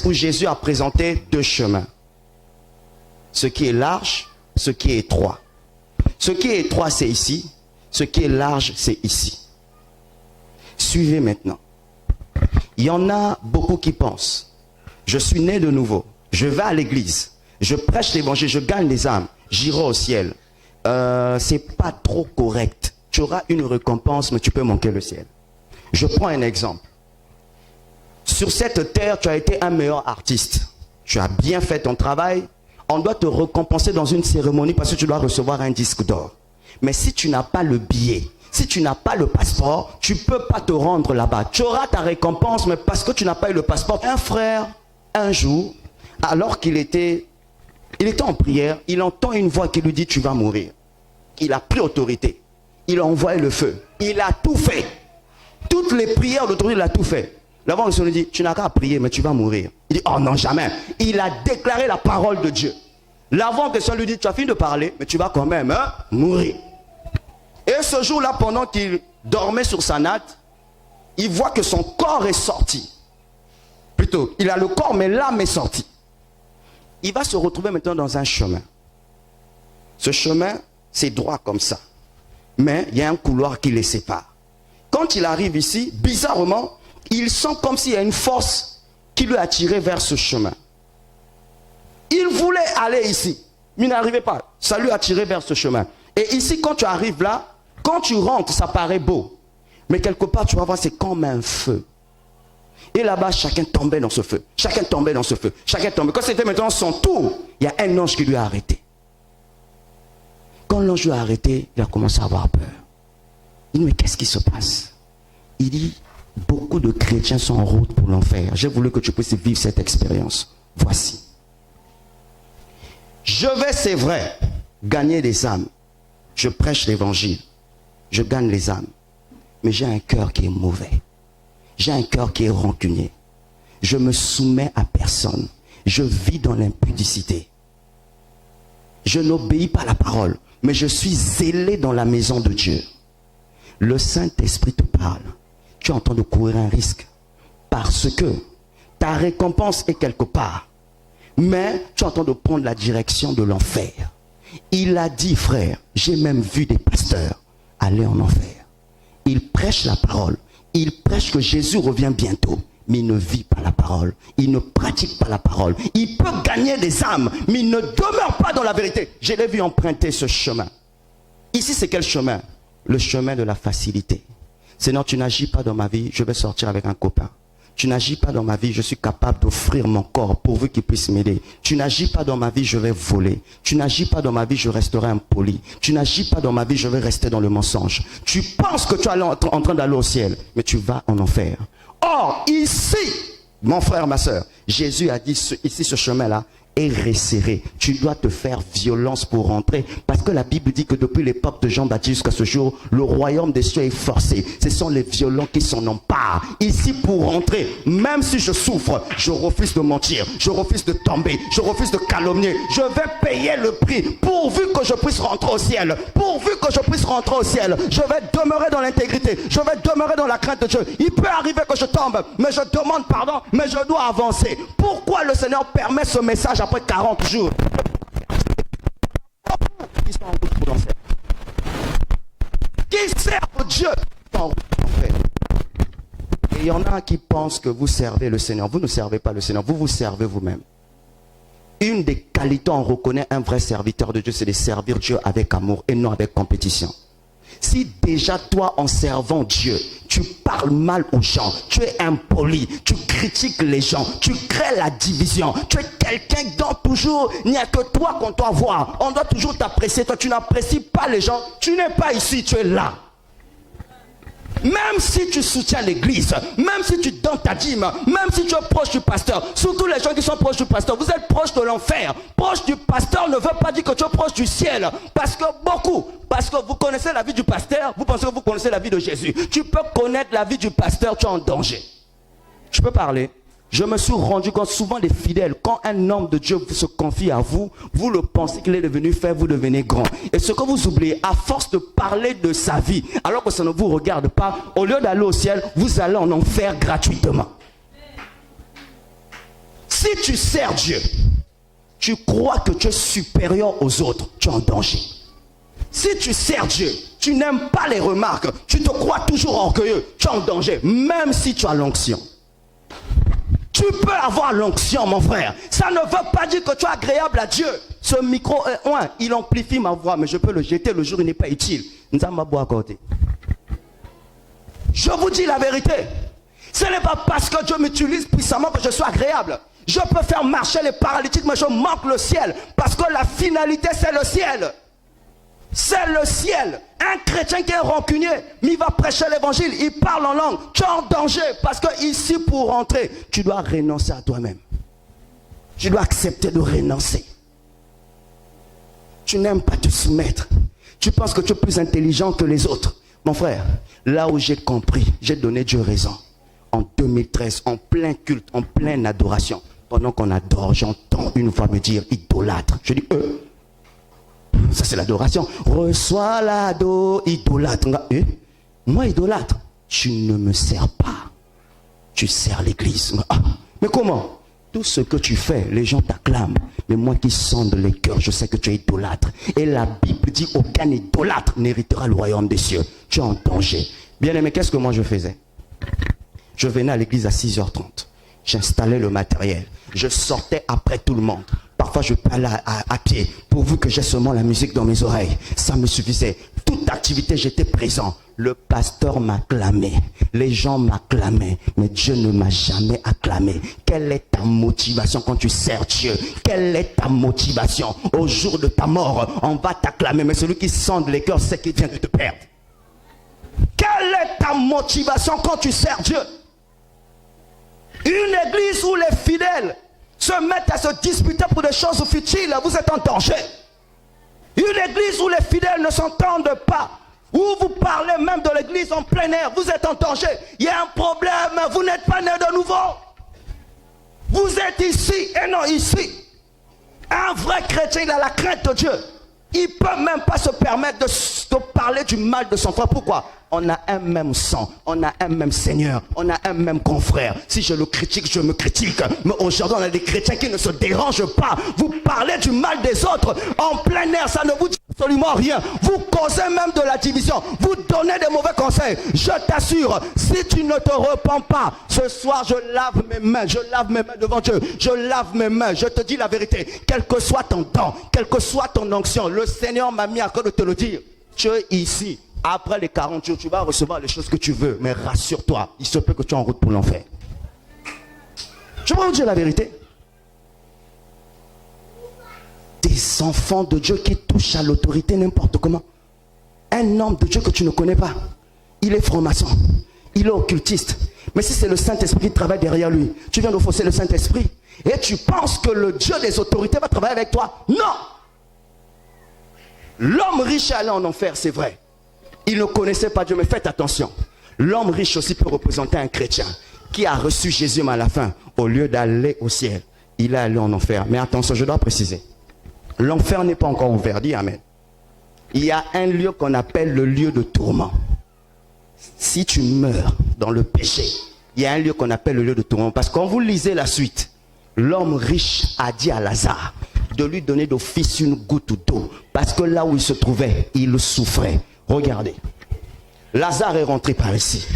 où Jésus a présenté deux chemins. Ce qui est large, ce qui est étroit. Ce qui est étroit, c'est ici. Ce qui est large, c'est ici. Suivez maintenant. Il y en a beaucoup qui pensent, je suis né de nouveau, je vais à l'église, je prêche l'évangile, je gagne les âmes, j'irai au ciel. C'est pas trop correct. Tu auras une récompense, mais tu peux manquer le ciel. Je prends un exemple. Sur cette terre, tu as été un meilleur artiste. Tu as bien fait ton travail. On doit te récompenser dans une cérémonie parce que tu dois recevoir un disque d'or. Mais si tu n'as pas le billet, si tu n'as pas le passeport, tu ne peux pas te rendre là-bas. Tu auras ta récompense, mais parce que tu n'as pas eu le passeport. Un frère, un jour, alors qu'il était en prière, il entend une voix qui lui dit « Tu vas mourir ». Il a pris autorité. Il a envoyé le feu. Il a tout fait. Toutes les prières d'autorité, il a tout fait. L'avant de lui dit, tu n'as qu'à prier, mais tu vas mourir. Il dit, oh non, jamais. Il a déclaré la parole de Dieu. L'avant de lui dit, tu as fini de parler, mais tu vas quand même mourir. Et ce jour-là, pendant qu'il dormait sur sa natte, il voit que son corps est sorti. Plutôt, il a le corps, mais l'âme est sortie. Il va se retrouver maintenant dans un chemin. Ce chemin, c'est droit comme ça. Mais il y a un couloir qui les sépare. Quand il arrive ici, bizarrement, il sent comme s'il y a une force qui lui a tiré vers ce chemin. Il voulait aller ici, mais il n'arrivait pas. Ça lui a tiré vers ce chemin. Et ici, quand tu arrives là, quand tu rentres, ça paraît beau. Mais quelque part, tu vas voir, c'est comme un feu. Et là-bas, chacun tombait dans ce feu. Chacun tombait dans ce feu. Chacun tombait. Quand c'était maintenant son tour, il y a un ange qui lui a arrêté. Quand l'ange lui a arrêté, il a commencé à avoir peur. Il dit, mais qu'est-ce qui se passe? Il dit, beaucoup de chrétiens sont en route pour l'enfer. J'ai voulu que tu puisses vivre cette expérience. Voici. Je vais, c'est vrai, gagner des âmes. Je prêche l'évangile. Je gagne les âmes. Mais j'ai un cœur qui est mauvais. J'ai un cœur qui est rancunier. Je me soumets à personne. Je vis dans l'impudicité. Je n'obéis pas à la parole. Mais je suis zélé dans la maison de Dieu. Le Saint-Esprit te parle. Tu es en train de courir un risque. Parce que ta récompense est quelque part. Mais tu es en train de prendre la direction de l'enfer. Il a dit, frère, j'ai même vu des pasteurs aller en enfer. Ils prêchent la parole. Ils prêchent que Jésus revient bientôt. Mais il ne vit pas la parole. Il ne pratique pas la parole. Il peut gagner des âmes, mais il ne demeure pas dans la vérité. Je l'ai vu emprunter ce chemin. Ici, c'est quel chemin? Le chemin de la facilité. Seigneur, tu n'agis pas dans ma vie, je vais sortir avec un copain. Tu n'agis pas dans ma vie, je suis capable d'offrir mon corps pourvu qu'il puisse m'aider. Tu n'agis pas dans ma vie, je vais voler. Tu n'agis pas dans ma vie, je resterai impoli. Tu n'agis pas dans ma vie, je vais rester dans le mensonge. Tu penses que tu es en train d'aller au ciel, mais tu vas en enfer. Or, ici, mon frère, ma soeur, Jésus a dit, ici, ce chemin-là est resserré. Tu dois te faire violence pour rentrer. Parce que la Bible dit que depuis l'époque de Jean-Baptiste jusqu'à ce jour, le royaume des cieux est forcé. Ce sont les violents qui s'en emparent. Ici, pour rentrer, même si je souffre, je refuse de mentir. Je refuse de tomber. Je refuse de calomnier. Je vais payer le prix pourvu que je puisse rentrer au ciel. Pourvu que je puisse rentrer au ciel. Je vais demeurer dans l'intégrité. Je vais demeurer dans la crainte de Dieu. Il peut arriver que je tombe, mais je demande pardon, mais je dois avancer. Pourquoi le Seigneur permet ce message après 40 jours? Qui sont en route pour l'enfer. Qui servent Dieu sont en route pour l'enfer. Et il y en a qui pensent que vous servez le Seigneur. Vous ne servez pas le Seigneur, vous vous servez vous-même. Une des qualités on reconnaît un vrai serviteur de Dieu, c'est de servir Dieu avec amour et non avec compétition. Si déjà toi en servant Dieu, tu parles mal aux gens, tu es impoli, tu critiques les gens, tu crées la division, tu es quelqu'un dont toujours il n'y a que toi qu'on doit voir, on doit toujours t'apprécier, toi tu n'apprécies pas les gens, tu n'es pas ici, tu es là. Même si tu soutiens l'église, même si tu donnes ta dîme, même si tu es proche du pasteur, surtout les gens qui sont proches du pasteur, vous êtes proche de l'enfer. Proche du pasteur ne veut pas dire que tu es proche du ciel. Parce que vous connaissez la vie du pasteur, vous pensez que vous connaissez la vie de Jésus. Tu peux connaître la vie du pasteur, tu es en danger. Je peux parler? Je me suis rendu compte, souvent les fidèles, quand un homme de Dieu se confie à vous, vous le pensez qu'il est devenu faible, vous devenez grand. Et ce que vous oubliez, à force de parler de sa vie, alors que ça ne vous regarde pas, au lieu d'aller au ciel, vous allez en enfer gratuitement. Si tu sers Dieu, tu crois que tu es supérieur aux autres, tu es en danger. Si tu sers Dieu, tu n'aimes pas les remarques, tu te crois toujours orgueilleux, tu es en danger, même si tu as l'onction. Tu peux avoir l'onction, mon frère. Ça ne veut pas dire que tu es agréable à Dieu. Ce micro, il amplifie ma voix, mais je peux le jeter le jour où il n'est pas utile. Je vous dis la vérité. Ce n'est pas parce que Dieu m'utilise puissamment que je suis agréable. Je peux faire marcher les paralytiques, mais je manque le ciel. Parce que la finalité, c'est le ciel. C'est le ciel. Un chrétien qui est rancunier, mais il va prêcher l'évangile, il parle en langue. Tu es en danger parce que ici, pour rentrer, tu dois renoncer à toi-même. Tu dois accepter de renoncer. Tu n'aimes pas te soumettre. Tu penses que tu es plus intelligent que les autres. Mon frère, là où j'ai compris, j'ai donné Dieu raison. En 2013, en plein culte, en pleine adoration, pendant qu'on adore, j'entends une voix me dire idolâtre. Je dis ça c'est l'adoration. Reçois l'ado, idolâtre. Moi idolâtre, tu ne me sers pas. Tu sers l'église. Mais comment? Tout ce que tu fais, les gens t'acclament. Mais moi qui sonde les cœurs, je sais que tu es idolâtre. Et la Bible dit aucun idolâtre n'héritera le royaume des cieux. Tu es en danger. Bien aimé, qu'est-ce que moi je faisais? Je venais à l'église à 6h30. J'installais le matériel. Je sortais après tout le monde. Parfois, je parlais à pied, pourvu que j'ai seulement la musique dans mes oreilles. Ça me suffisait. Toute activité, j'étais présent. Le pasteur m'acclamait. Les gens m'acclamaient. Mais Dieu ne m'a jamais acclamé. Quelle est ta motivation quand tu sers Dieu? Quelle est ta motivation? Au jour de ta mort, on va t'acclamer. Mais celui qui sonde les cœurs sait qu'il vient de te perdre. Quelle est ta motivation quand tu sers Dieu? Une église où les fidèles se mettent à se disputer pour des choses futiles, vous êtes en danger. Une église où les fidèles ne s'entendent pas, où vous parlez même de l'église en plein air, vous êtes en danger. Il y a un problème, vous n'êtes pas né de nouveau. Vous êtes ici et non ici. Un vrai chrétien, il a la crainte de Dieu. Il ne peut même pas se permettre de parler du mal de son frère. Pourquoi? On a un même sang, on a un même Seigneur, on a un même confrère. Si je le critique, je me critique. Mais aujourd'hui, on a des chrétiens qui ne se dérangent pas. Vous parlez du mal des autres en plein air, ça ne vous dit absolument rien. Vous causez même de la division. Vous donnez des mauvais conseils. Je t'assure, si tu ne te repens pas, ce soir, je lave mes mains. Je lave mes mains devant Dieu. Je lave mes mains. Je te dis la vérité. Quel que soit ton don, quelle que soit ton onction, le Seigneur m'a mis à cœur de te le dire. Tu es ici. Après les 40 jours, tu vas recevoir les choses que tu veux. Mais rassure-toi, il se peut que tu es en route pour l'enfer. Je vais vous dire la vérité. Des enfants de Dieu qui touchent à l'autorité n'importe comment. Un homme de Dieu que tu ne connais pas, il est franc-maçon, il est occultiste. Mais si c'est le Saint-Esprit qui travaille derrière lui, tu viens de fausser le Saint-Esprit. Et tu penses que le Dieu des autorités va travailler avec toi. Non! L'homme riche est allé en enfer, c'est vrai. Il ne connaissait pas Dieu, mais faites attention. L'homme riche aussi peut représenter un chrétien qui a reçu Jésus, mais à la fin, au lieu d'aller au ciel, il est allé en enfer. Mais attention, je dois préciser. L'enfer n'est pas encore ouvert, dis Amen. Il y a un lieu qu'on appelle le lieu de tourment. Si tu meurs dans le péché, il y a un lieu qu'on appelle le lieu de tourment. Parce que quand vous lisez la suite, l'homme riche a dit à Lazare de lui donner d'office une goutte d'eau. Parce que là où il se trouvait, il souffrait. Regardez, Lazare est rentré par ici.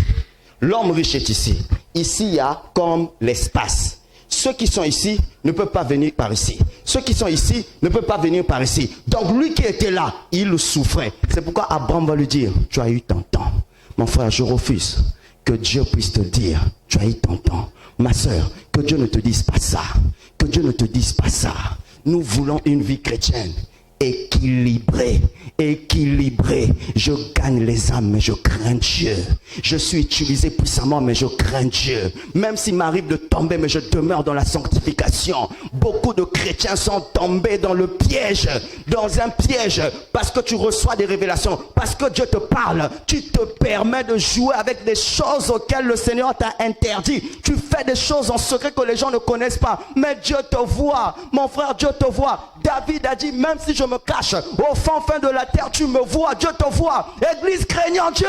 L'homme riche est ici. Ici, il y a comme l'espace. Ceux qui sont ici ne peuvent pas venir par ici. Ceux qui sont ici ne peuvent pas venir par ici. Donc lui qui était là, il souffrait. C'est pourquoi Abraham va lui dire, tu as eu ton temps. Mon frère, je refuse que Dieu puisse te dire, tu as eu ton temps. Ma soeur, que Dieu ne te dise pas ça. Que Dieu ne te dise pas ça. Nous voulons une vie chrétienne équilibré, équilibré. Je gagne les âmes, mais je crains Dieu. Je suis utilisé puissamment, mais je crains Dieu. Même s'il m'arrive de tomber, mais je demeure dans la sanctification. Beaucoup de chrétiens sont tombés dans le piège, dans un piège, parce que tu reçois des révélations, parce que Dieu te parle. Tu te permets de jouer avec des choses auxquelles le Seigneur t'a interdit. Tu fais des choses en secret que les gens ne connaissent pas, mais Dieu te voit. Mon frère, Dieu te voit. David a dit, même si je me cache au fin de la terre, tu me vois, Dieu te voit. Église craignant Dieu.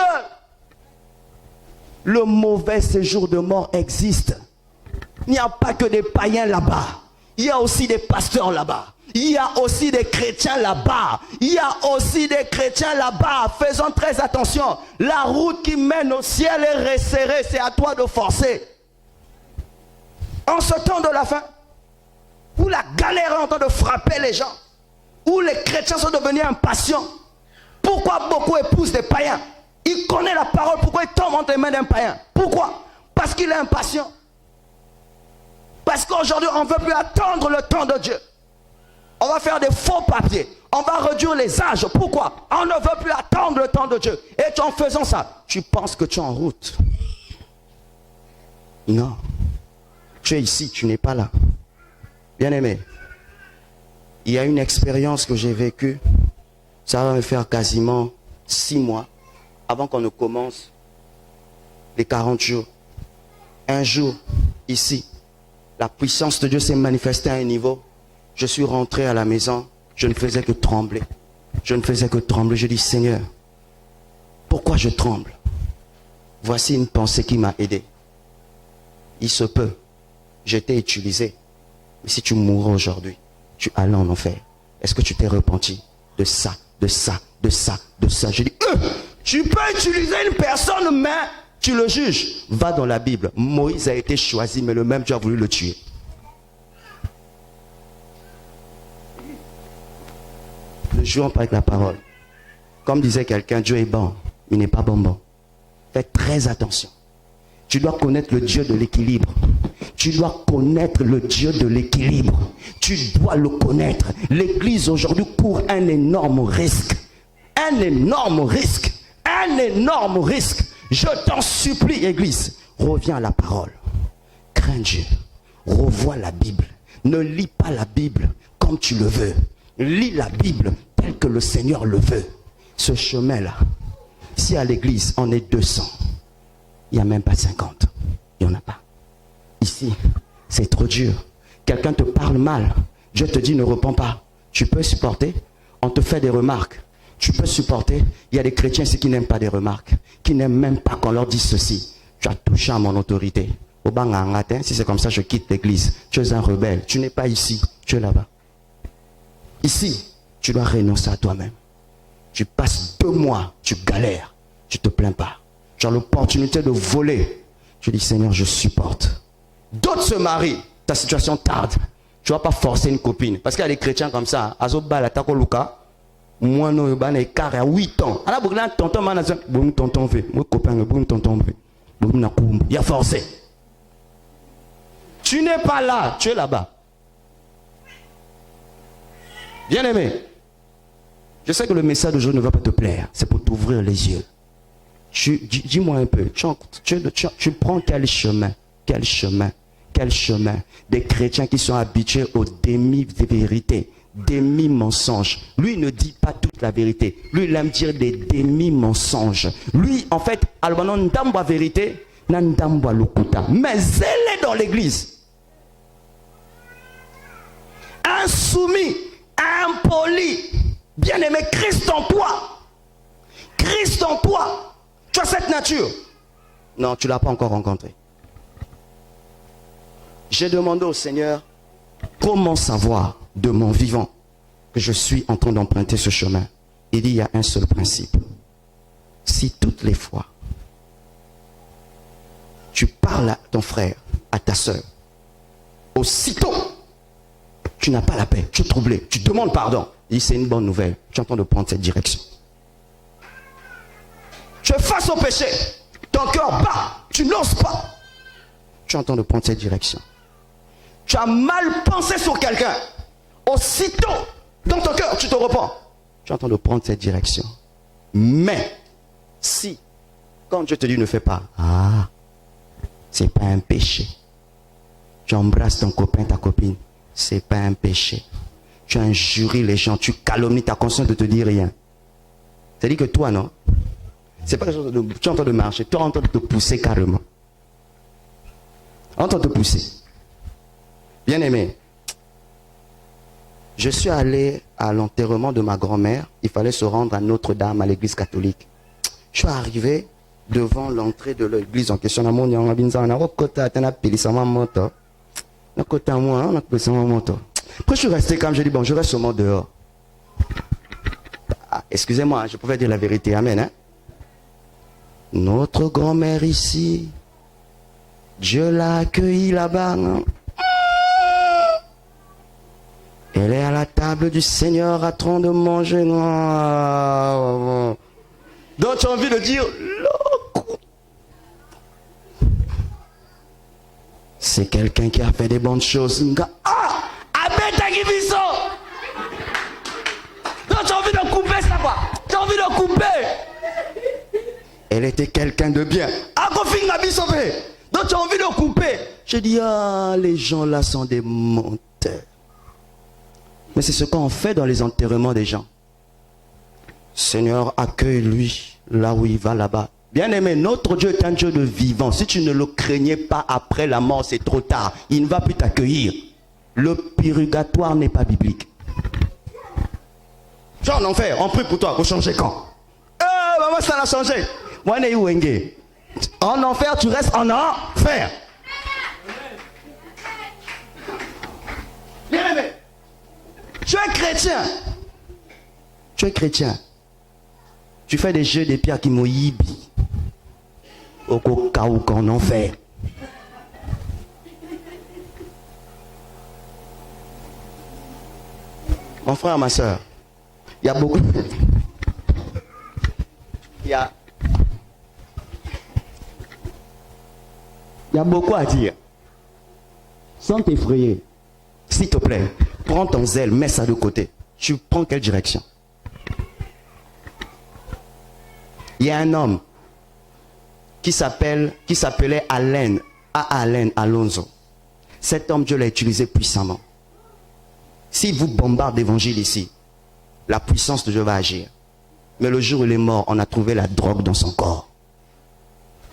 Le mauvais séjour de mort existe. Il n'y a pas que des païens là-bas. Il y a aussi des pasteurs là-bas. Il y a aussi des chrétiens là-bas. Il y a aussi des chrétiens là-bas. Faisons très attention. La route qui mène au ciel est resserrée. C'est à toi de forcer. En ce temps de la fin, où la galère est en train de frapper les gens, où les chrétiens sont devenus impatients, pourquoi beaucoup épousent des païens? Il connaît la parole. Pourquoi il tombe entre les mains d'un païen? Pourquoi? Parce qu'il est impatient. Parce qu'aujourd'hui, on ne veut plus attendre le temps de Dieu. On va faire des faux papiers. On va réduire les âges. Pourquoi? On ne veut plus attendre le temps de Dieu. Et en faisant ça, tu penses que tu es en route. Non. Tu es ici, tu n'es pas là. Bien-aimé, il y a une expérience que j'ai vécue. Ça va me faire quasiment 6 mois avant qu'on ne commence les 40 jours. Un jour, ici, la puissance de Dieu s'est manifestée à un niveau. Je suis rentré à la maison, je ne faisais que trembler. Je ne faisais que trembler. Je dis, Seigneur, pourquoi je tremble? Voici une pensée qui m'a aidé. Il se peut, j'étais utilisé. Mais si tu mourrais aujourd'hui, tu allais en enfer. Est-ce que tu t'es repenti de ça, de ça, de ça, de ça? Je dis, tu peux utiliser une personne, mais tu le juges. Va dans la Bible. Moïse a été choisi, mais le même Dieu a voulu le tuer. Ne jouons pas avec la parole. Comme disait quelqu'un, Dieu est bon, mais il n'est pas bonbon. Fais très attention. Tu dois connaître le Dieu de l'équilibre. Tu dois connaître le Dieu de l'équilibre. Tu dois le connaître. L'Église aujourd'hui court un énorme risque. Un énorme risque. Un énorme risque. Je t'en supplie, Église, reviens à la parole. Crains Dieu. Revois la Bible. Ne lis pas la Bible comme tu le veux. Lis la Bible tel que le Seigneur le veut. Ce chemin-là, si à l'église on est 200, il n'y a même pas 50. Il n'y en a pas. Ici, c'est trop dur. Quelqu'un te parle mal. Dieu te dit ne réponds pas. Tu peux supporter. On te fait des remarques. Tu peux supporter. Il y a des chrétiens ici qui n'aiment pas des remarques. Qui n'aiment même pas qu'on leur dise ceci. Tu as touché à mon autorité. Au matin, si c'est comme ça, je quitte l'église. Tu es un rebelle. Tu n'es pas ici. Tu es là-bas. Ici, tu dois renoncer à toi-même. Tu passes 2 mois, tu galères, tu ne te plains pas. Tu as l'opportunité de voler. Je dis, Seigneur, je supporte. D'autres se marient, ta situation tarde. Tu ne vas pas forcer une copine. Parce qu'il y a des chrétiens comme ça. Azobala, tako luka. Moi, non, il y a 8 ans. Alors, tonton, tonton, mon copain, tonton, il a forcé. Tu n'es pas là, tu es là-bas. Bien-aimé, je sais que le message d'aujourd'hui ne va pas te plaire. C'est pour t'ouvrir les yeux. Dis-moi un peu, tu prends quel chemin? Quel chemin? Quel chemin? Des chrétiens qui sont habitués aux demi-vérités, demi-mensonges. Lui, il ne dit pas toute la vérité. Lui, il aime dire des demi-mensonges. Lui, en fait, albanon ndamba vérité, nandamba lokuta. Mais elle est dans l'église. Insoumis, impoli. Bien-aimé, Christ en toi. Christ en toi. Tu as cette nature. Non, tu ne l'as pas encore rencontré. J'ai demandé au Seigneur, comment savoir de mon vivant que je suis en train d'emprunter ce chemin? Il dit, il y a un seul principe. Si toutes les fois, tu parles à ton frère, à ta soeur, aussitôt, tu n'as pas la paix, tu es troublé, tu demandes pardon. Il dit, c'est une bonne nouvelle, tu es en train de prendre cette direction. Tu es face au péché, ton cœur bat, tu n'oses pas. Tu es en train de prendre cette direction. Tu as mal pensé sur quelqu'un. Aussitôt, dans ton cœur, tu te repens. Tu es en train de prendre cette direction. Mais, si, quand Dieu te dit ne fais pas, c'est pas un péché. Tu embrasses ton copain, ta copine, c'est pas un péché. Tu injuries les gens, tu calomnies ta conscience de te dire rien. C'est-à-dire que toi, non, c'est pas quelque chose de, tu es en train de marcher, tu es en train de te pousser carrément. En train de te pousser. Bien-aimé, je suis allé à l'enterrement de ma grand-mère. Il fallait se rendre à Notre-Dame, à l'église catholique. Je suis arrivé devant l'entrée de l'église en question. d'un côté à moi, on a fait mon manteau. Après, je suis resté comme je dis, bon, je reste seulement dehors. Ah, excusez-moi, je pouvais dire la vérité. Amen. Hein? Notre grand-mère ici, Dieu l'a accueillie là-bas. Elle est à la table du Seigneur, à train de manger. Donc tu as envie de dire, c'est quelqu'un qui a fait des bonnes choses. Ah! Amen, Tagibiso! Donc tu as envie de couper ça, quoi. Tu as envie de couper. Elle était quelqu'un de bien. Ah, donc tu as envie de couper. Je dis, ah, les gens là sont des menteurs. Mais c'est ce qu'on fait dans les enterrements des gens. Seigneur, accueille-lui là où il va là-bas. Bien-aimé, notre Dieu est un Dieu de vivant. Si tu ne le craignais pas après la mort, c'est trop tard. Il ne va plus t'accueillir. Le purgatoire n'est pas biblique. Tu es en enfer, on prie pour toi, pour changer quand? Maman, ça l'a changé. En enfer, tu restes en enfer. Bien-aimé, tu es chrétien. Tu es chrétien. Tu fais des jeux de pierre qui m'oïbent. Au cas où qu'on en fait. Mon frère, ma soeur, il y a beaucoup. Il y a beaucoup à dire. Sans t'effrayer, s'il te plaît, prends ton zèle, mets ça de côté. Tu prends quelle direction? Il y a un homme qui s'appelait Alain Alonso. Cet homme, Dieu l'a utilisé puissamment. S'il vous bombarde l'évangile ici, la puissance de Dieu va agir. Mais le jour où il est mort, on a trouvé la drogue dans son corps.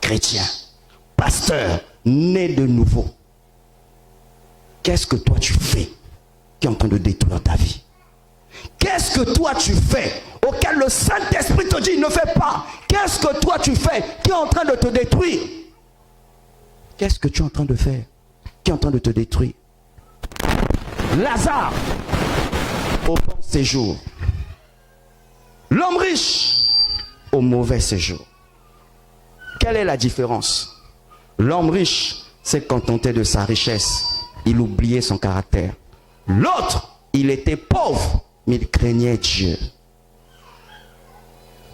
Chrétien, pasteur, né de nouveau. Qu'est-ce que toi tu fais qui est en train de détruire ta vie? Qu'est-ce que toi tu fais auquel le Saint-Esprit te dit ne fais pas? Qu'est-ce que toi tu fais qui est en train de te détruire? Qu'est-ce que tu es en train de faire qui est en train de te détruire? Lazare au bon séjour. L'homme riche au mauvais séjour. Quelle est la différence? L'homme riche s'est contenté de sa richesse. Il oubliait son caractère. L'autre, il était pauvre, mais il craignait Dieu.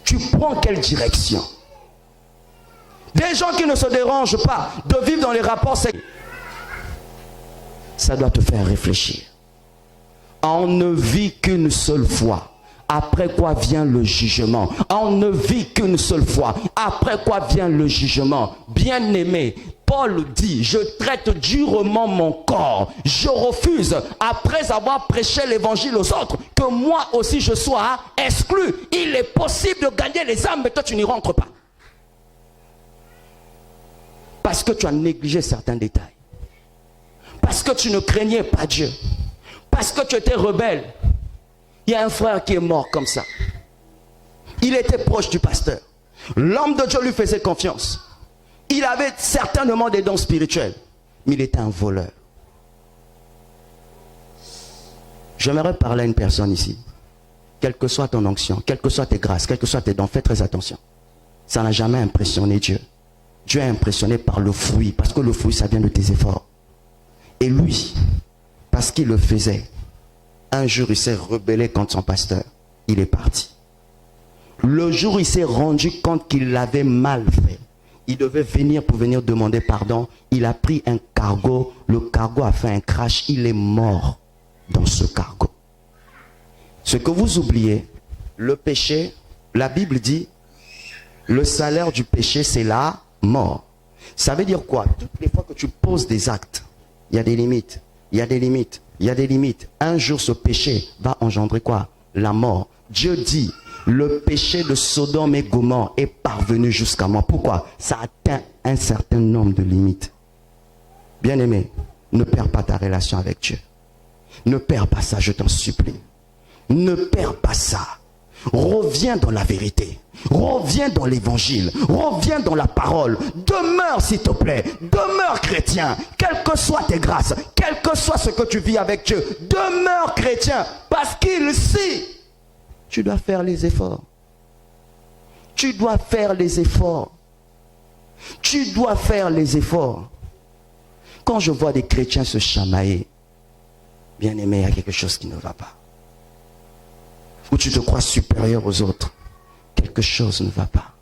Tu prends quelle direction? Des gens qui ne se dérangent pas de vivre dans les rapports sexuels. Ça doit te faire réfléchir. On ne vit qu'une seule fois. Après quoi vient le jugement? On ne vit qu'une seule fois. Après quoi vient le jugement? Bien-aimé, Paul dit, je traite durement mon corps. Je refuse, après avoir prêché l'évangile aux autres, que moi aussi je sois exclu. Il est possible de gagner les âmes, mais toi tu n'y rentres pas. Parce que tu as négligé certains détails. Parce que tu ne craignais pas Dieu. Parce que tu étais rebelle. Il y a un frère qui est mort comme ça. Il était proche du pasteur. L'homme de Dieu lui faisait confiance. Il avait certainement des dons spirituels. Mais il était un voleur. J'aimerais parler à une personne ici. Quelle que soit ton onction, quelles que soient tes grâces, quels que soient tes dons, fais très attention. Ça n'a jamais impressionné Dieu. Dieu est impressionné par le fruit. Parce que le fruit, ça vient de tes efforts. Et lui, parce qu'il le faisait, un jour, il s'est rebellé contre son pasteur. Il est parti. Le jour où il s'est rendu compte qu'il l'avait mal fait, il devait venir pour venir demander pardon. Il a pris un cargo. Le cargo a fait un crash. Il est mort dans ce cargo. Ce que vous oubliez, le péché, la Bible dit, le salaire du péché, c'est la mort. Ça veut dire quoi? Toutes les fois que tu poses des actes, il y a des limites. Il y a des limites. Il y a des limites. Un jour, ce péché va engendrer quoi? La mort. Dieu dit, le péché de Sodome et Gomorrhe est parvenu jusqu'à moi. Pourquoi? Ça atteint un certain nombre de limites. Bien-aimé, ne perds pas ta relation avec Dieu. Ne perds pas ça, je t'en supplie. Ne perds pas ça. Reviens dans la vérité. Reviens dans l'évangile. Reviens dans la parole. Demeure, s'il te plaît. Demeure chrétien. Quelles que soient tes grâces, quel que soit ce que tu vis avec Dieu, demeure chrétien. Parce qu'il sait. Tu dois faire les efforts. Tu dois faire les efforts. Tu dois faire les efforts. Quand je vois des chrétiens se chamailler, bien aimé, il y a quelque chose qui ne va pas. Ou tu te crois supérieur aux autres, quelque chose ne va pas.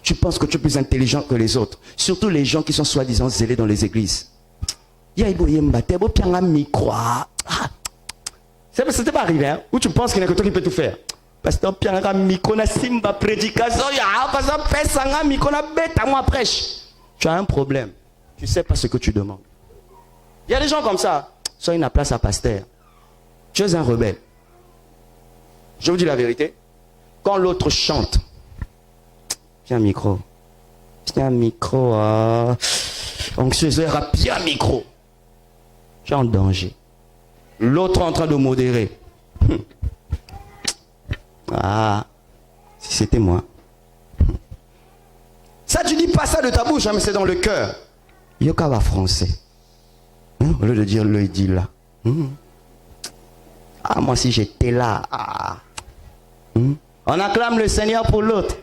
Tu penses que tu es plus intelligent que les autres, surtout les gens qui sont soi-disant zélés dans les églises. C'était pas arrivé, hein? Où tu penses qu'il n'y a que toi qui peux tout faire. Pasteur Pianga Mikona Simba prédication, pasteur Pesanga Mikona bête moi prêche. Tu as un problème. Tu ne sais pas ce que tu demandes. Il y a des gens comme ça. Sois une place à pasteur. Tu es un rebelle. Je vous dis la vérité. Quand l'autre chante, viens micro. Viens micro. Anxieux, viens micro. Tu es en danger. L'autre est en train de modérer. Ah, si c'était moi. Ça, tu dis pas ça de ta bouche, hein, mais c'est dans le cœur. Yoka va français. Hein, au lieu de dire le, il dit là. Ah, moi, si j'étais là. Ah. On acclame le Seigneur pour l'autre.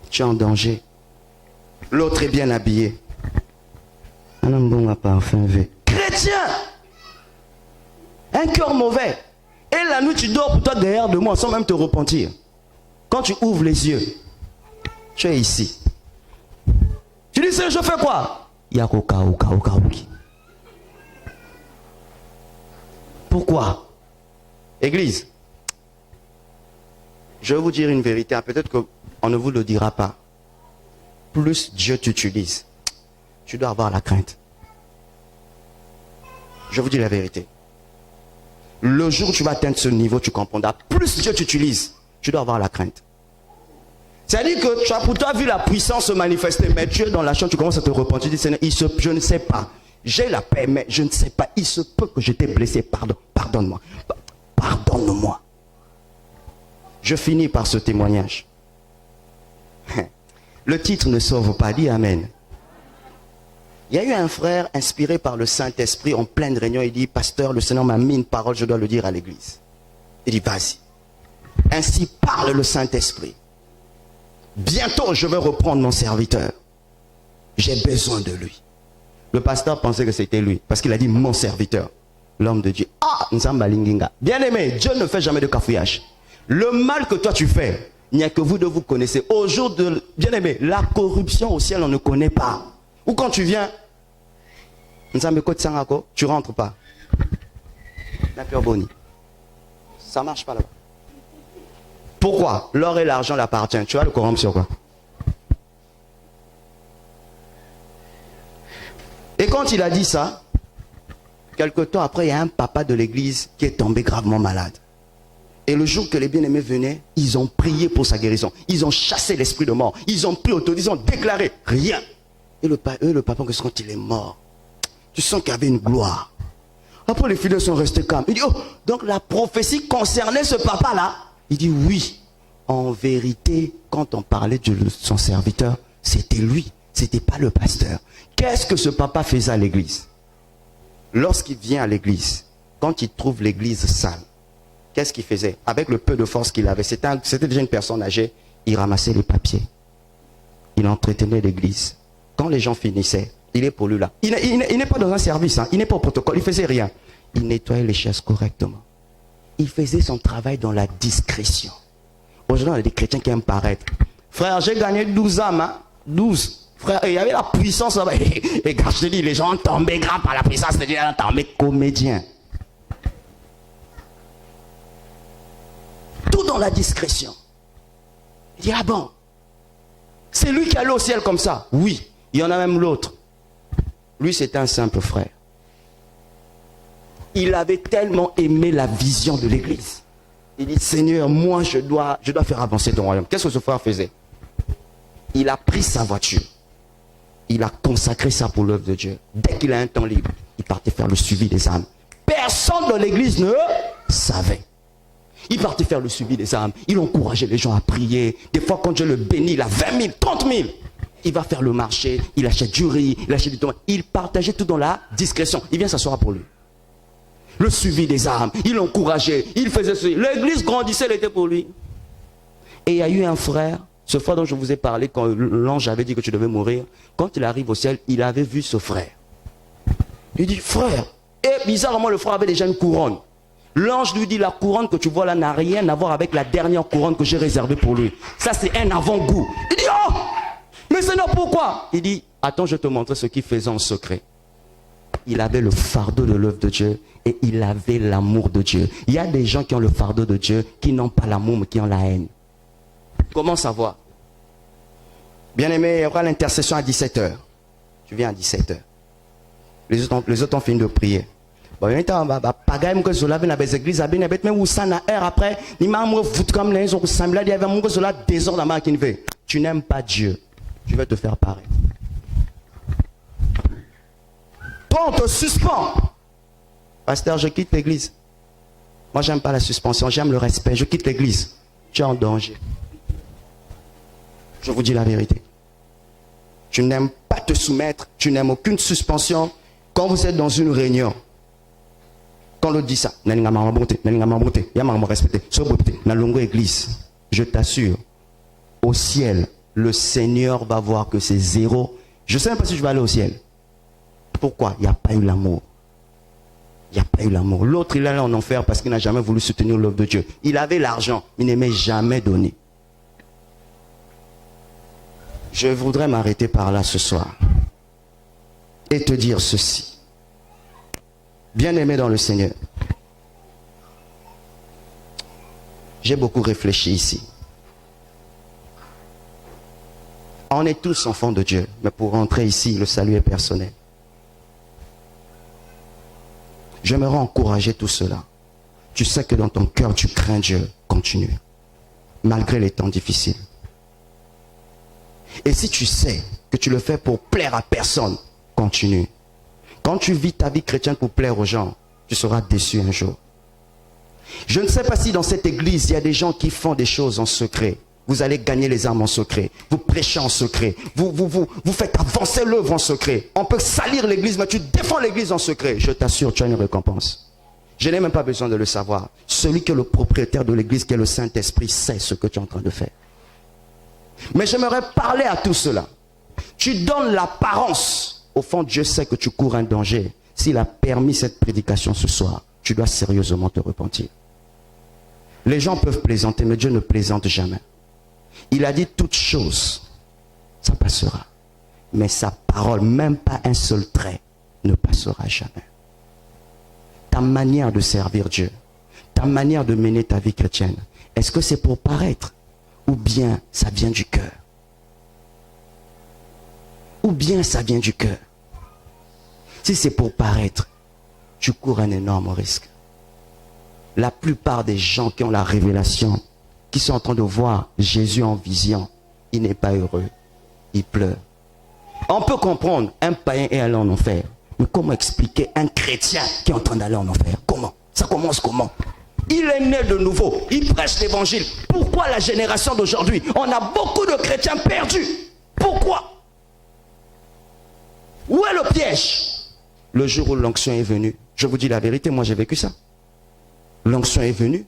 Tu es en danger. L'autre est bien habillé. Un homme bon à parfum V. Chrétien! Un cœur mauvais. Et la nuit, tu dors pour toi derrière de moi sans même te repentir. Quand tu ouvres les yeux, tu es ici. Tu dis, je fais quoi? Pourquoi? Église, je vais vous dire une vérité. Peut-être qu'on ne vous le dira pas. Plus Dieu t'utilise, tu dois avoir la crainte. Je vous dis la vérité. Le jour où tu vas atteindre ce niveau, tu comprendras. Plus Dieu t'utilise, tu dois avoir la crainte. C'est-à-dire que tu as pour toi vu la puissance se manifester, mais tu es dans la chambre, tu commences à te repentir. Tu dis, Seigneur, je ne sais pas. J'ai la paix, mais je ne sais pas. Il se peut que je t'ai blessé. Pardonne-moi. Pardonne-moi. Je finis par ce témoignage. Le titre ne sauve pas. Dis Amen. Il y a eu un frère inspiré par le Saint-Esprit en pleine réunion. Il dit, pasteur, le Seigneur m'a mis une parole, je dois le dire à l'église. Il dit, vas-y. Ainsi parle le Saint-Esprit. Bientôt, je vais reprendre mon serviteur. J'ai besoin de lui. Le pasteur pensait que c'était lui, parce qu'il a dit mon serviteur. L'homme de Dieu. Ah, Nzamba Linginga. Bien aimé, Dieu ne fait jamais de cafouillage. Le mal que toi tu fais, il n'y a que vous deux vous connaissez. Au jour de... Bien aimé, la corruption au ciel, on ne connaît pas. Ou quand tu viens, tu rentres pas. Ça marche pas là-bas. Pourquoi? L'or et l'argent l'appartiennent. Tu vois le corruption quoi? Et quand il a dit ça, quelque temps après, il y a un papa de l'église qui est tombé gravement malade. Et le jour que les bien-aimés venaient, ils ont prié pour sa guérison. Ils ont chassé l'esprit de mort. Ils ont pris autorité, ils ont déclaré rien. Et le papa, quand il est mort, tu sens qu'il y avait une gloire. Après, les fidèles sont restés calmes. Il dit, oh, donc la prophétie concernait ce papa-là. Il dit, oui. En vérité, quand on parlait de son serviteur, c'était lui. C'était pas le pasteur. Qu'est-ce que ce papa faisait à l'église? Lorsqu'il vient à l'église, quand il trouve l'église sale, qu'est-ce qu'il faisait? Avec le peu de force qu'il avait, c'était déjà une personne âgée, il ramassait les papiers. Il entretenait l'église. Quand les gens finissaient, il est pour lui là. Il n'est pas dans un service, hein. Il n'est pas au protocole, il ne faisait rien. Il nettoyait les chaises correctement. Il faisait son travail dans la discrétion. Aujourd'hui, on a des chrétiens qui aiment paraître. Frère, j'ai gagné 12 âmes, hein? 12. Frère, il y avait la puissance là-bas. Et quand je te dis, les gens ont tombé grave par la puissance de Dieu, ils ont tombé comédien. Tout dans la discrétion. Il dit, ah bon, c'est lui qui allait au ciel comme ça? Oui, il y en a même l'autre. Lui, c'est un simple frère. Il avait tellement aimé la vision de l'église. Il dit, Seigneur, moi, je dois faire avancer ton royaume. Qu'est-ce que ce frère faisait? Il a pris sa voiture. Il a consacré ça pour l'œuvre de Dieu. Dès qu'il a un temps libre, il partait faire le suivi des âmes. Personne dans l'église ne savait. Il partait faire le suivi des âmes. Il encourageait les gens à prier. Des fois, quand Dieu le bénit, il a 20 000, 30 000. Il va faire le marché, il achète du riz, il achète du tomates. Il partageait tout dans la discrétion. Il vient s'asseoir pour lui. Le suivi des âmes, il encourageait, il faisait ceci. L'église grandissait, elle était pour lui. Et il y a eu un frère, ce frère dont je vous ai parlé, quand l'ange avait dit que tu devais mourir, quand il arrive au ciel, il avait vu ce frère. Il dit, frère, et bizarrement le frère avait déjà une couronne. L'ange lui dit, la couronne que tu vois là n'a rien à voir avec la dernière couronne que j'ai réservée pour lui. Ça c'est un avant-goût. Il dit, oh, mais Seigneur, pourquoi? Il dit, attends, je te montrer ce qu'il faisait en secret. Il avait le fardeau de l'œuvre de Dieu et il avait l'amour de Dieu. Il y a des gens qui ont le fardeau de Dieu, qui n'ont pas l'amour mais qui ont la haine. Comment savoir? Bien-aimé, il y aura l'intercession à 17h. Tu viens à 17h. Les autres ont fini de prier. Bon, il y a pagaille que cela vient avec les églises, mais où ça n'a heure après, il m'a foutu comme les autres semblent, il y avait mon que cela désordre la main qui ne fait. Tu n'aimes pas Dieu, tu vas te faire pareil. Toi, on te suspend. Pasteur, je quitte l'église. Moi, j'aime pas la suspension, j'aime le respect. Je quitte l'église. Tu es en danger. Je vous dis la vérité. Tu n'aimes pas te soumettre, tu n'aimes aucune suspension. Quand vous êtes dans une réunion, quand l'autre dit ça, je t'assure, au ciel, le Seigneur va voir que c'est zéro. Je ne sais même pas si je vais aller au ciel. Pourquoi? Il n'y a pas eu l'amour. Il n'y a pas eu l'amour. L'autre, il est allé en enfer parce qu'il n'a jamais voulu soutenir l'œuvre de Dieu. Il avait l'argent, il n'aimait jamais donner. Je voudrais m'arrêter par là ce soir et te dire ceci. Bien-aimé dans le Seigneur, j'ai beaucoup réfléchi ici. On est tous enfants de Dieu, mais pour rentrer ici, le salut est personnel. J'aimerais encourager tout cela. Tu sais que dans ton cœur, tu crains Dieu. Continue. Malgré les temps difficiles. Et si tu sais que tu le fais pour plaire à personne, continue. Quand tu vis ta vie chrétienne pour plaire aux gens, tu seras déçu un jour. Je ne sais pas si dans cette église, il y a des gens qui font des choses en secret. Vous allez gagner les âmes en secret. Vous prêchez en secret. Vous faites avancer l'œuvre en secret. On peut salir l'église, mais tu défends l'église en secret. Je t'assure, tu as une récompense. Je n'ai même pas besoin de le savoir. Celui qui est le propriétaire de l'église, qui est le Saint-Esprit, sait ce que tu es en train de faire. Mais j'aimerais parler à tout cela. Tu donnes l'apparence. Au fond, Dieu sait que tu cours un danger. S'il a permis cette prédication ce soir, tu dois sérieusement te repentir. Les gens peuvent plaisanter, mais Dieu ne plaisante jamais. Il a dit toutes choses, ça passera. Mais sa parole, même pas un seul trait, ne passera jamais. Ta manière de servir Dieu, ta manière de mener ta vie chrétienne, est-ce que c'est pour paraître? Ou bien ça vient du cœur? Ou bien ça vient du cœur? Si c'est pour paraître, tu cours un énorme risque. La plupart des gens qui ont la révélation, qui sont en train de voir Jésus en vision, il n'est pas heureux, il pleure. On peut comprendre, un païen est allé en enfer. Mais comment expliquer un chrétien qui est en train d'aller en enfer? Comment? Ça commence comment? Il est né de nouveau, il prêche l'évangile. Pourquoi la génération d'aujourd'hui, on a beaucoup de chrétiens perdus? Pourquoi? Où est le piège? Le jour où l'onction est venue, je vous dis la vérité, moi j'ai vécu ça. L'onction est venue.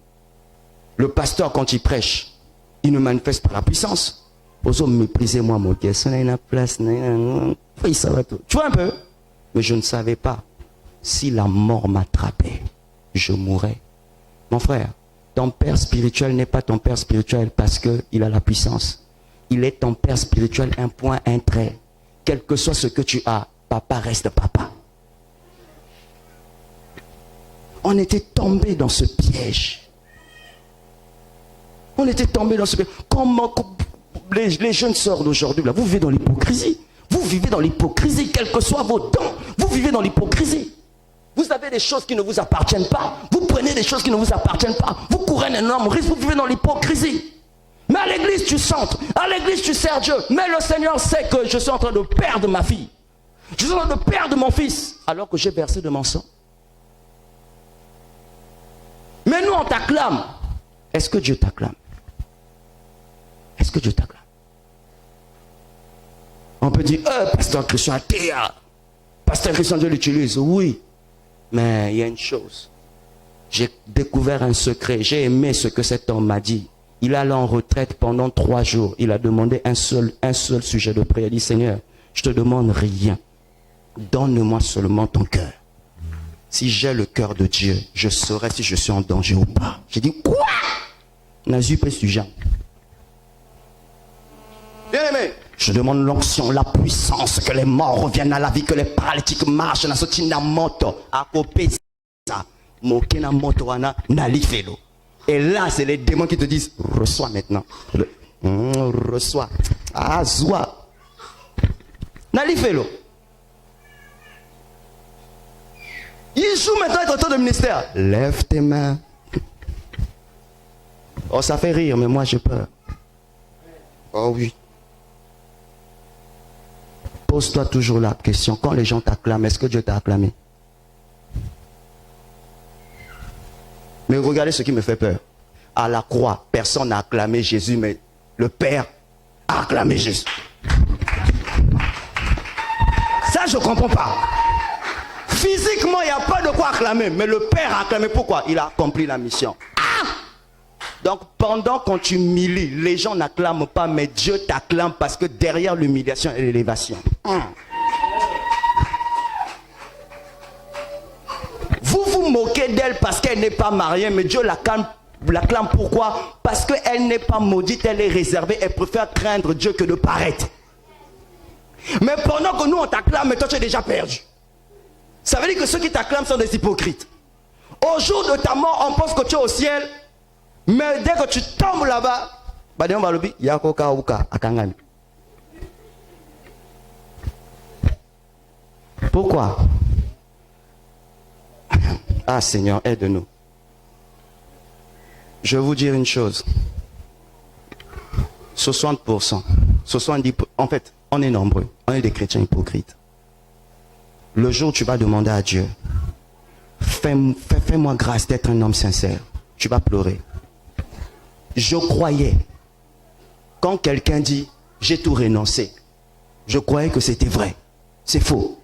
Le pasteur, quand il prêche, il ne manifeste pas la puissance. Aux hommes, méprisez-moi, mon Dieu, ça n'a une place. Oui, ça va tout. Tu vois un peu? Mais je ne savais pas. Si la mort m'attrapait, je mourrais. Mon frère, ton père spirituel n'est pas ton père spirituel parce qu'il a la puissance. Il est ton père spirituel, un point, un trait. Quel que soit ce que tu as, papa reste papa. On était tombé dans ce piège. On était tombé dans ce piège. Comment les jeunes sœurs d'aujourd'hui, vous vivez dans l'hypocrisie. Vous vivez dans l'hypocrisie, quels que soient vos dons. Vous vivez dans l'hypocrisie. Vous avez des choses qui ne vous appartiennent pas. Vous prenez des choses qui ne vous appartiennent pas. Vous courez un énorme risque, vous vivez dans l'hypocrisie. Mais à l'église, tu centres. À l'église, tu sers Dieu. Mais le Seigneur sait que je suis en train de perdre ma fille. Je suis en train de perdre mon fils. Alors que j'ai versé de mon sang. t'acclame. Est-ce que Dieu t'acclame? Est-ce que Dieu t'acclame? On peut dire, pasteur Christian, pasteur Christian, Dieu l'utilise. Oui, mais il y a une chose. J'ai découvert un secret. J'ai aimé ce que cet homme m'a dit. Il allait en retraite pendant 3 jours. Il a demandé un seul sujet de prière. Il dit, Seigneur, je te demande rien. Donne-moi seulement ton cœur. Si j'ai le cœur de Dieu, je saurai si je suis en danger ou pas. J'ai dit, quoi? Nazu pris sujet. Bien aimé, je demande l'onction, la puissance, que les morts reviennent à la vie, que les paralytiques marchent, na sotina moto, à côté ça, mokena moto wana nalifelo. Et là, c'est les démons qui te disent, reçois maintenant. Reçois. Ah, zoua. Nalifelo. Il joue maintenant être auteur de ministère. Lève tes mains. Oh, ça fait rire, mais moi j'ai peur. Oh oui. Pose-toi toujours la question. Quand les gens t'acclament, est-ce que Dieu t'a acclamé? Mais regardez ce qui me fait peur. À la croix, personne n'a acclamé Jésus, mais le Père a acclamé Jésus. Ça, je ne comprends pas. Physiquement, il n'y a pas de quoi acclamer, mais le Père a acclamé. Pourquoi? Il a accompli la mission. Donc, pendant qu'on t'humilie, les gens n'acclament pas, mais Dieu t'acclame parce que derrière l'humiliation et l'élévation. Vous vous moquez d'elle parce qu'elle n'est pas mariée, mais Dieu l'acclame pourquoi? Parce qu'elle n'est pas maudite, elle est réservée, elle préfère craindre Dieu que de paraître. Mais pendant que nous on t'acclame, mais toi tu es déjà perdu. Ça veut dire que ceux qui t'acclament sont des hypocrites. Au jour de ta mort, on pense que tu es au ciel, mais dès que tu tombes là-bas, pourquoi? Ah Seigneur, aide-nous. Je vais vous dire une chose. 60%, 70%, en fait, on est nombreux. On est des chrétiens hypocrites. Le jour où tu vas demander à Dieu, fais-moi grâce d'être un homme sincère, tu vas pleurer. Je croyais, quand quelqu'un dit, j'ai tout renoncé, je croyais que c'était vrai. C'est faux.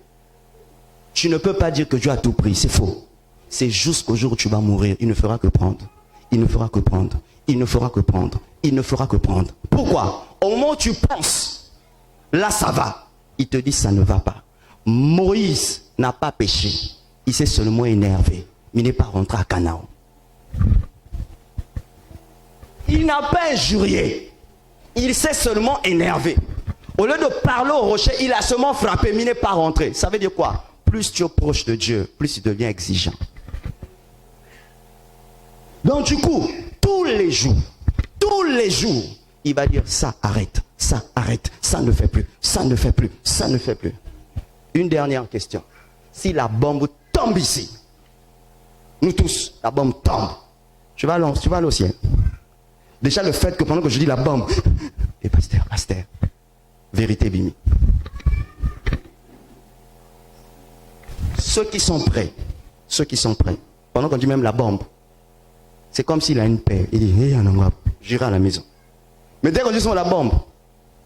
Tu ne peux pas dire que Dieu a tout pris, c'est faux. C'est jusqu'au jour où tu vas mourir, il ne fera que prendre. Il ne fera que prendre. Il ne fera que prendre. Il ne fera que prendre. Pourquoi? Au moment où tu penses, là ça va. Il te dit ça ne va pas. Moïse n'a pas péché. Il s'est seulement énervé. Il n'est pas rentré à Canaan. Il n'a pas injurié. Il s'est seulement énervé. Au lieu de parler au rocher, il a seulement frappé, mais il n'est pas rentré. Ça veut dire quoi? Plus tu es proche de Dieu, plus il devient exigeant. Donc du coup, tous les jours, il va dire ça arrête, ça ne fait plus, ça ne fait plus, ça ne fait plus. Une dernière question. Si la bombe tombe ici, nous tous, la bombe tombe, tu vas aller au ciel. Déjà le fait que pendant que je dis la bombe, et pasteur, vérité Bimi. Ceux qui sont prêts, pendant qu'on dit même la bombe, c'est comme s'il a une paix. Il dit, hey, j'irai à la maison. Mais dès qu'on dit sur la bombe,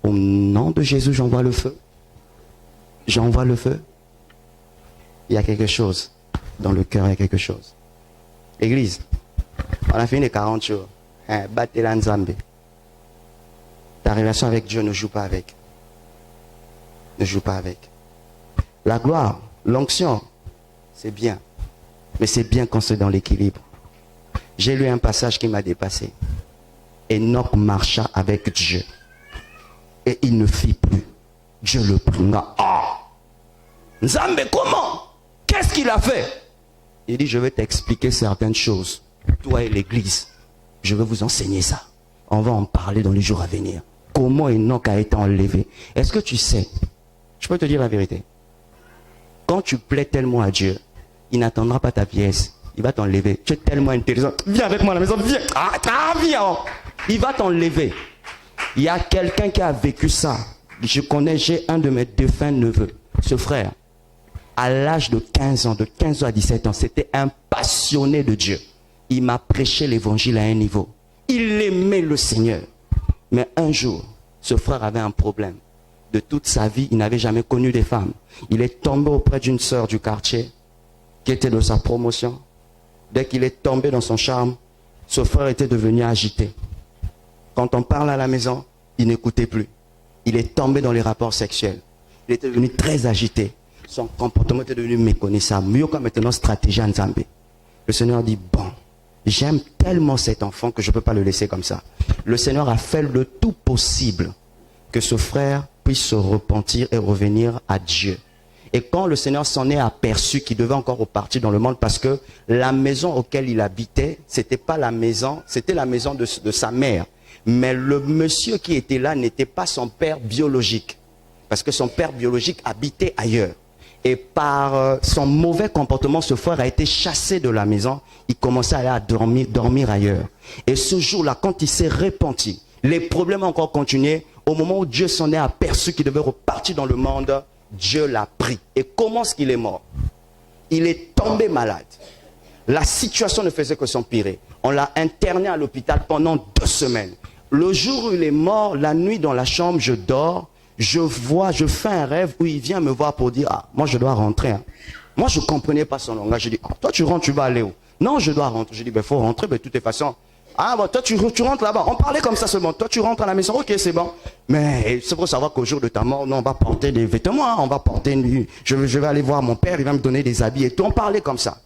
au nom de Jésus, j'envoie le feu. J'envoie le feu. Il y a quelque chose. Dans le cœur, il y a quelque chose. Église, on a fini les 40 jours. Battez la Nzambe. Ta relation avec Dieu ne joue pas avec. Ne joue pas avec. La gloire, l'onction, c'est bien. Mais c'est bien quand c'est dans l'équilibre. J'ai lu un passage qui m'a dépassé. Enoch marcha avec Dieu. Et il ne fit plus. Dieu le prit. Nzambe, comment? Qu'est-ce qu'il a fait? Il dit, je vais t'expliquer certaines choses. Toi et l'église, je vais vous enseigner ça. On va en parler dans les jours à venir. Comment Enoch a été enlevé. Est-ce que tu sais? Je peux te dire la vérité. Quand tu plais tellement à Dieu, il n'attendra pas ta vieillesse. Il va t'enlever. Tu es tellement intelligent. Viens avec moi à la maison. Viens. Viens. Il va t'enlever. Il y a quelqu'un qui a vécu ça. Je connais, j'ai un de mes défunts neveux. Ce frère, à l'âge de 15 ans, de 15 ans à 17 ans, c'était un passionné de Dieu. Il m'a prêché l'évangile à un niveau. Il aimait le Seigneur. Mais un jour, ce frère avait un problème. De toute sa vie, il n'avait jamais connu des femmes. Il est tombé auprès d'une sœur du quartier qui était de sa promotion. Dès qu'il est tombé dans son charme, ce frère était devenu agité. Quand on parle à la maison, il n'écoutait plus. Il est tombé dans les rapports sexuels. Il était devenu très agité. Son comportement était devenu méconnaissable. Mieux que maintenant, stratégie en Zambie. Le Seigneur dit, bon, j'aime tellement cet enfant que je ne peux pas le laisser comme ça. Le Seigneur a fait le tout possible que ce frère puisse se repentir et revenir à Dieu. Et quand le Seigneur s'en est aperçu qu'il devait encore repartir dans le monde, parce que la maison auquel il habitait, c'était pas la maison, c'était la maison de sa mère. Mais le monsieur qui était là n'était pas son père biologique. Parce que son père biologique habitait ailleurs. Et par son mauvais comportement, ce frère a été chassé de la maison. Il commençait à aller à dormir ailleurs. Et ce jour-là, quand il s'est repenti, les problèmes ont encore continué. Au moment où Dieu s'en est aperçu qu'il devait repartir dans le monde, Dieu l'a pris. Et comment est-ce qu'il est mort? Il est tombé malade. La situation ne faisait que s'empirer. On l'a interné à l'hôpital pendant 2 semaines. Le jour où il est mort, la nuit dans la chambre, je dors. Je fais un rêve où il vient me voir pour dire, ah, moi je dois rentrer. Hein. Moi je ne comprenais pas son langage. Je dis, ah, toi tu rentres, tu vas aller où? Non, je dois rentrer. Je dis, ben faut rentrer, de toutes façons. Ah bon, toi tu rentres là-bas. On parlait comme ça seulement. Toi tu rentres à la maison, ok c'est bon. Mais c'est pour savoir qu'au jour de ta mort, non, on va porter des vêtements, hein, on va porter je vais aller voir mon père, il va me donner des habits et tout. On parlait comme ça.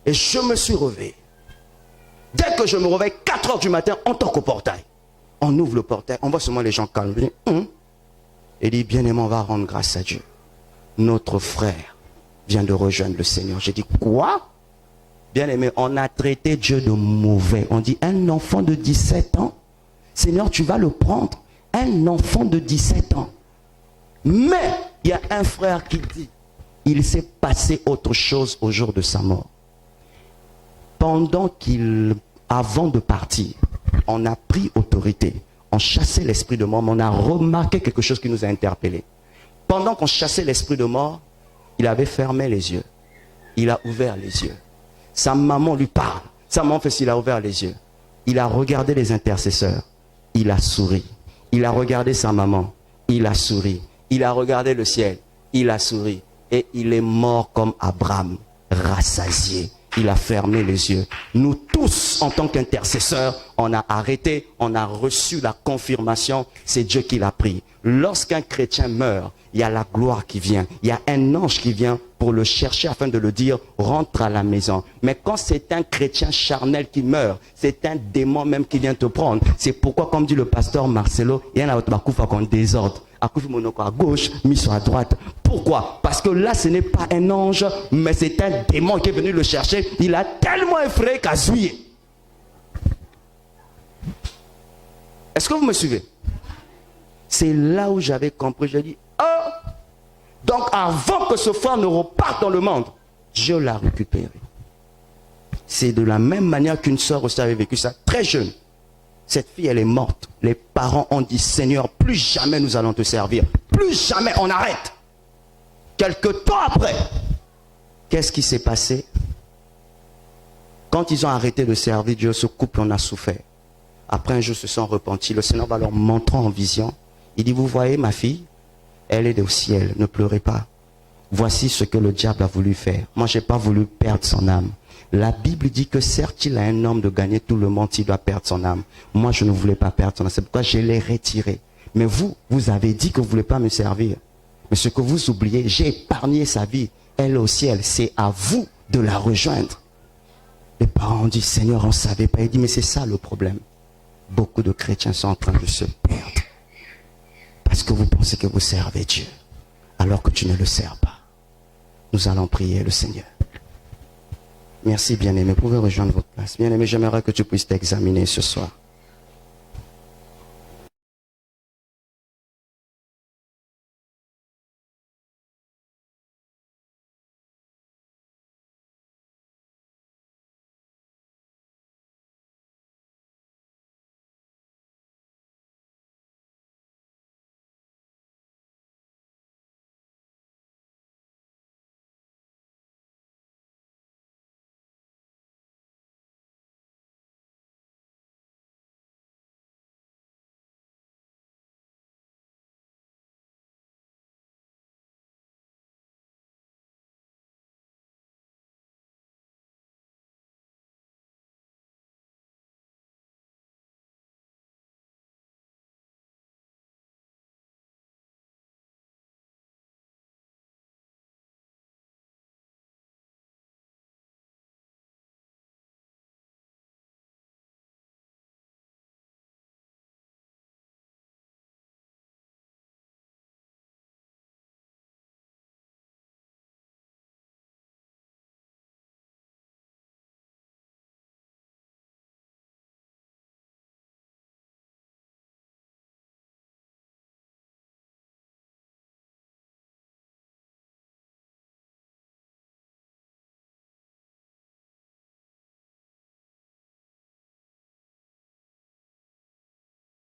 Et je me suis réveillé. Dès que je me réveille, 4 heures du matin, on toque au portail. On ouvre le portail, on voit seulement les gens calmes. Je dis, Et dit, bien-aimé, on va rendre grâce à Dieu. Notre frère vient de rejoindre le Seigneur. J'ai dit, quoi? Bien-aimé, on a traité Dieu de mauvais. On dit, un enfant de 17 ans, Seigneur, tu vas le prendre. Un enfant de 17 ans. Mais, il y a un frère qui dit, il s'est passé autre chose au jour de sa mort. Avant de partir, on a pris autorité. On chassait l'esprit de mort, mais on a remarqué quelque chose qui nous a interpellés. Pendant qu'on chassait l'esprit de mort, il avait fermé les yeux. Il a ouvert les yeux. Sa maman lui parle. Sa maman fait s'il a ouvert les yeux. Il a regardé les intercesseurs. Il a souri. Il a regardé sa maman. Il a souri. Il a regardé le ciel. Il a souri. Et il est mort comme Abraham, rassasié. Il a fermé les yeux. Nous tous, en tant qu'intercesseurs, on a arrêté, on a reçu la confirmation, c'est Dieu qui l'a pris. Lorsqu'un chrétien meurt, il y a la gloire qui vient. Il y a un ange qui vient pour le chercher afin de le dire, rentre à la maison. Mais quand c'est un chrétien charnel qui meurt, c'est un démon même qui vient te prendre. C'est pourquoi, comme dit le pasteur Marcelo, il y en a un désordre. À gauche, mis sur la droite. Pourquoi? Parce que là, ce n'est pas un ange, mais c'est un démon qui est venu le chercher. Il a tellement effrayé qu'à zouiller. Est-ce que vous me suivez? C'est là où j'avais compris. J'ai dit, oh! Donc avant que ce frère ne reparte dans le monde, Dieu l'a récupéré. C'est de la même manière qu'une sœur aussi avait vécu ça, très jeune. Cette fille, elle est morte. Les parents ont dit, Seigneur, plus jamais nous allons te servir. Plus jamais, on arrête. Quelque temps après, qu'est-ce qui s'est passé? Quand ils ont arrêté de servir Dieu, ce couple en a souffert. Après un jour, ils se sont repentis. Le Seigneur va leur montrer en vision. Il dit, vous voyez ma fille, elle est au ciel, ne pleurez pas. Voici ce que le diable a voulu faire. Moi, je n'ai pas voulu perdre son âme. La Bible dit que certes, il a un homme de gagner tout le monde s'il doit perdre son âme. Moi, je ne voulais pas perdre son âme. C'est pourquoi je l'ai retiré. Mais vous avez dit que vous ne voulez pas me servir. Mais ce que vous oubliez, j'ai épargné sa vie. Elle est au ciel. C'est à vous de la rejoindre. Les parents ont dit, Seigneur, on ne savait pas. Il dit, mais c'est ça le problème. Beaucoup de chrétiens sont en train de se perdre. Parce que vous pensez que vous servez Dieu. Alors que tu ne le sers pas. Nous allons prier le Seigneur. Merci bien-aimé, vous pouvez rejoindre votre place. Bien-aimé, j'aimerais que tu puisses t'examiner ce soir.